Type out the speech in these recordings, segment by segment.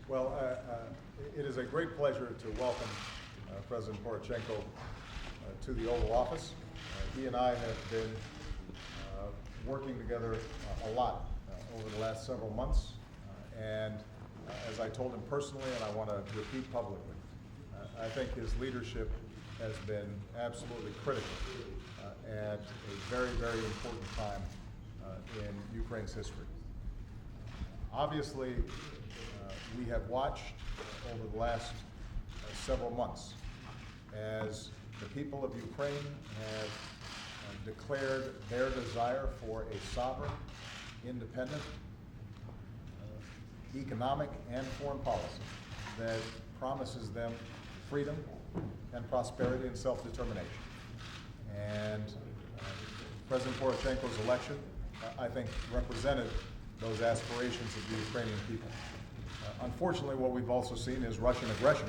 Well, it is a great pleasure to welcome President Poroshenko to the Oval Office. He and I have been working together a lot over the last several months, and as I told him personally, and I want to repeat publicly, I think his leadership has been absolutely critical at a very, very important time in Ukraine's history. Obviously, we have watched over the last several months as the people of Ukraine have declared their desire for a sovereign, independent, economic and foreign policy that promises them freedom and prosperity and self-determination. And President Poroshenko's election, I think, represented those aspirations of the Ukrainian people. Unfortunately, what we've also seen is Russian aggression,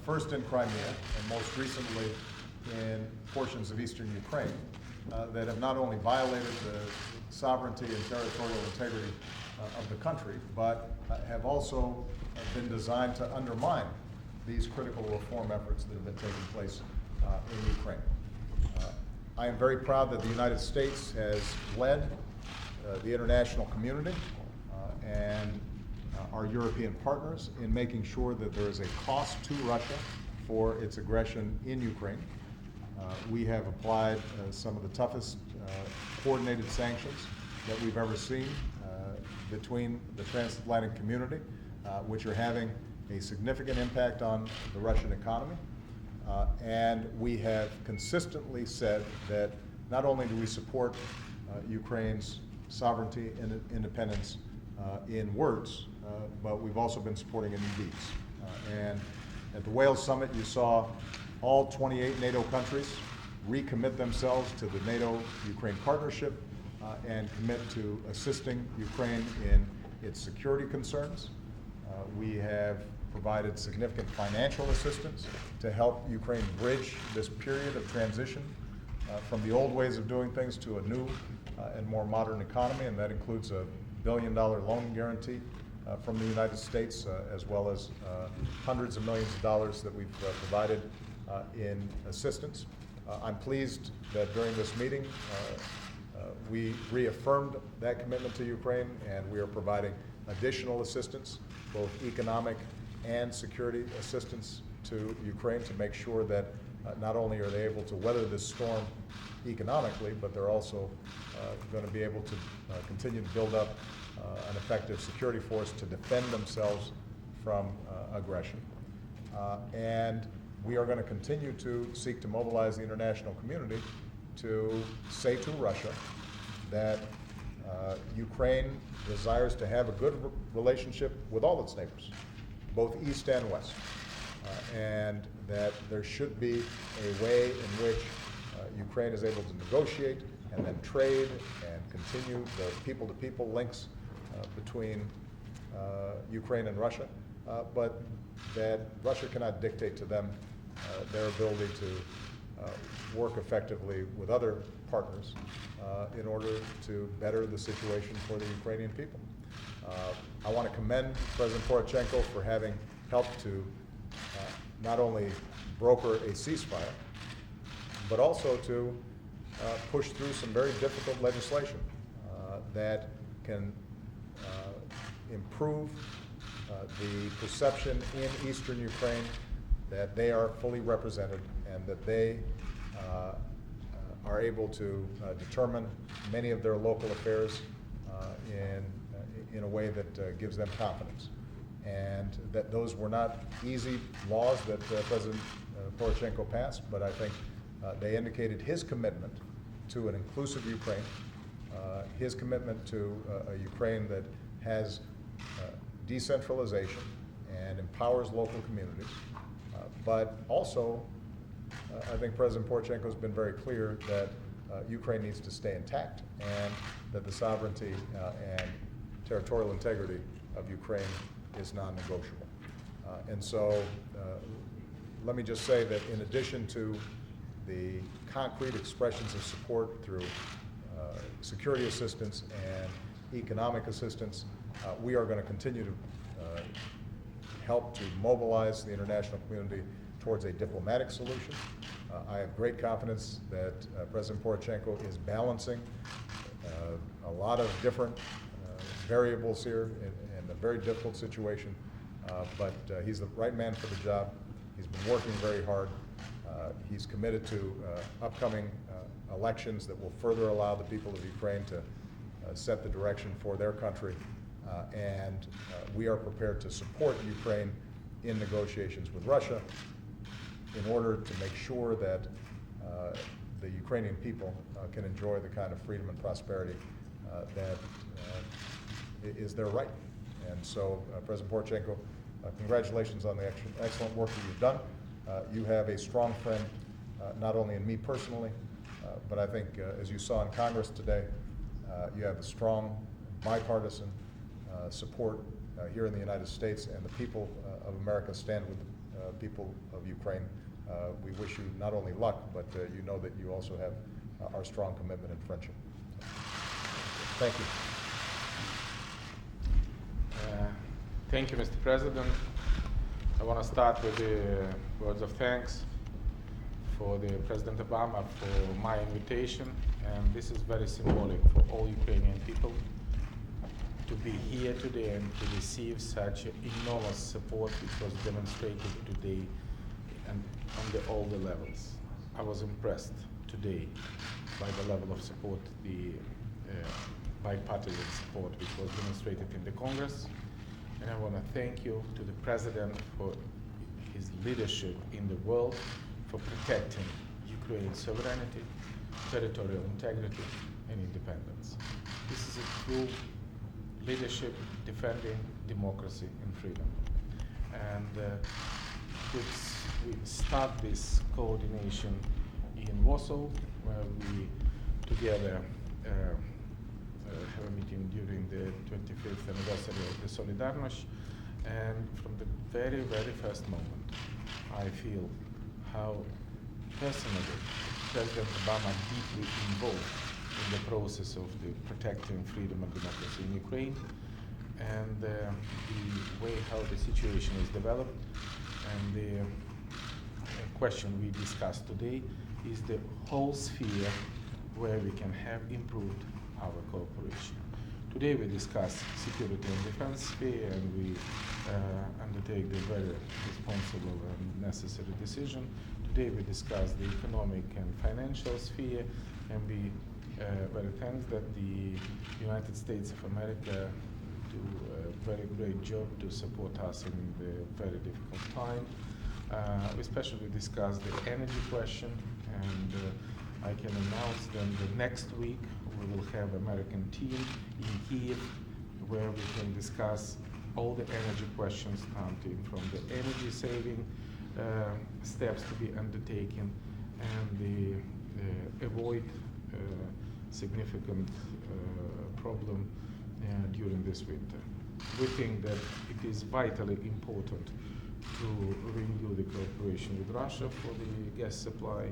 first in Crimea and most recently in portions of eastern Ukraine, that have not only violated the sovereignty and territorial integrity of the country, but have also been designed to undermine these critical reform efforts that have been taking place in Ukraine. I am very proud that the United States has led the international community and our European partners in making sure that there is a cost to Russia for its aggression in Ukraine. We have applied some of the toughest coordinated sanctions that we've ever seen between the transatlantic community, which are having a significant impact on the Russian economy. And we have consistently said that not only do we support Ukraine's sovereignty and independence in words, but we've also been supporting it in deeds. And at the Wales Summit, you saw all 28 NATO countries recommit themselves to the NATO-Ukraine partnership and commit to assisting Ukraine in its security concerns. We have provided significant financial assistance to help Ukraine bridge this period of transition from the old ways of doing things to a new and more modern economy, and that includes a $1 billion loan guarantee from the United States, as well as hundreds of millions of dollars that we've provided in assistance. I'm pleased that during this meeting we reaffirmed that commitment to Ukraine, and we are providing additional assistance, both economic and security assistance to Ukraine, to make sure that not only are they able to weather this storm economically, but they're also going to be able to continue to build up an effective security force to defend themselves from aggression. And we are going to continue to seek to mobilize the international community to say to Russia that Ukraine desires to have a good relationship with all its neighbors, both east and west, and that there should be a way in which Ukraine is able to negotiate and then trade and continue the people-to-people links between Ukraine and Russia, but that Russia cannot dictate to them their ability to work effectively with other partners in order to better the situation for the Ukrainian people. I want to commend President Poroshenko for having helped to not only broker a ceasefire, but also to push through some very difficult legislation that can improve the perception in eastern Ukraine that they are fully represented and that they are able to determine many of their local affairs in a way that gives them confidence. And that those were not easy laws that President Poroshenko passed, but I think they indicated his commitment to an inclusive Ukraine, his commitment to a Ukraine that has decentralization and empowers local communities, but also I think President Poroshenko has been very clear that Ukraine needs to stay intact and that the sovereignty and territorial integrity of Ukraine is non-negotiable. And so let me just say that in addition to the concrete expressions of support through security assistance and economic assistance, we are going to continue to help to mobilize the international community towards a diplomatic solution. I have great confidence that President Poroshenko is balancing a lot of different variables here in a very difficult situation, but he's the right man for the job. He's been working very hard. He's committed to upcoming elections that will further allow the people of Ukraine to set the direction for their country, and we are prepared to support Ukraine in negotiations with Russia in order to make sure that the Ukrainian people can enjoy the kind of freedom and prosperity that is their right. And so, President Poroshenko, congratulations on the excellent work that you've done. You have a strong friend, not only in me personally, but I think, as you saw in Congress today, you have a strong bipartisan support here in the United States, and the people of America stand with the people of Ukraine. We wish you not only luck, but you know that you also have our strong commitment and friendship. Thank you. Thank you, Mr. President. I want to start with the words of thanks for the President Obama for my invitation, and this is very symbolic for all Ukrainian people to be here today and to receive such enormous support which was demonstrated today and on all the levels. I was impressed today by the level of support, the bipartisan support which was demonstrated in the Congress. And I want to thank you to the President for his leadership in the world, for protecting Ukraine's sovereignty, territorial integrity, and independence. This is a true leadership defending democracy and freedom. And we start this coordination in Warsaw, where we together have a meeting during the 25th anniversary of the Solidarność, and from the very, very first moment, I feel how personally President Obama deeply involved in the process of the protecting freedom and democracy in Ukraine, and the way how the situation is developed, and the question we discussed today is the whole sphere where we can have improved our cooperation. Today we discuss security and defense sphere, and we undertake the very responsible and necessary decision. Today we discuss the economic and financial sphere, and we very thankful that the United States of America do a very great job to support us in the very difficult time. We especially discussed the energy question, and I can announce that the next week we will have American team in Kyiv, where we can discuss all the energy questions, starting from the energy saving steps to be undertaken, and the avoid significant problem during this winter. We think that it is vitally important to renew the cooperation with Russia for the gas supply,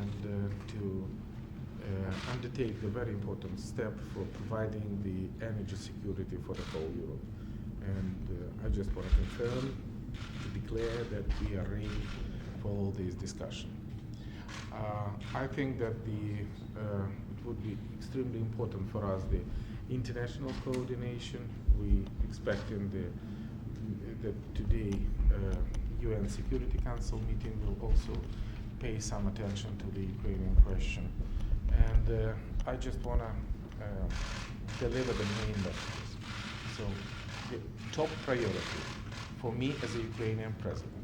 and to undertake the very important step for providing the energy security for the whole Europe. And I just want to confirm, to declare that we are ready for all these discussions. I think that it would be extremely important for us, the international coordination. We expecting that today UN Security Council meeting will also pay some attention to the Ukrainian question. And I just want to deliver the main messages. So the top priority for me as a Ukrainian president,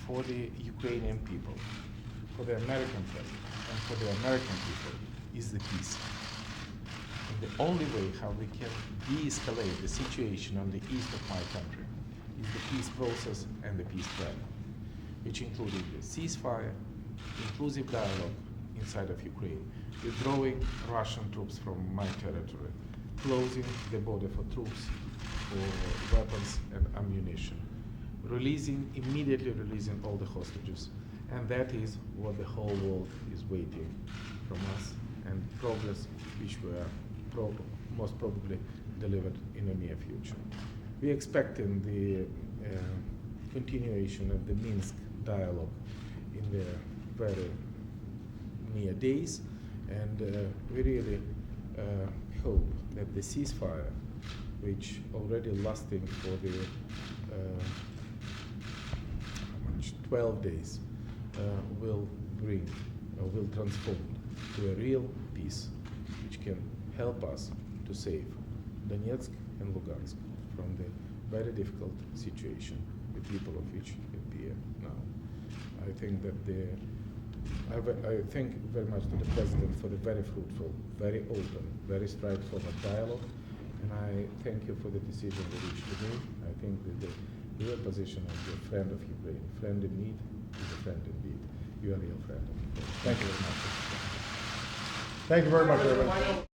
for the Ukrainian people, for the American president, and for the American people is the peace. And the only way how we can de-escalate the situation on the east of my country is the peace process and the peace plan, which included the ceasefire, inclusive dialogue inside of Ukraine, withdrawing Russian troops from my territory, closing the border for troops, for weapons and ammunition, immediately releasing all the hostages. And that is what the whole world is waiting from us, and progress which were most probably delivered in the near future. we expecting the continuation of the Minsk dialogue in the very near days, and we really hope that the ceasefire, which already lasting for the 12 days, will bring or will transform to a real peace, which can help us to save Donetsk and Lugansk from the very difficult situation the people of which appear now. I think that I thank very much to the President for the very fruitful, very open, very straightforward dialogue, and I thank you for the decision we reached today. I think that the real position of the friend of Ukraine, friend in need, is a friend indeed. You are a real friend of Ukraine. Thank you very much. Thank you very much, everybody.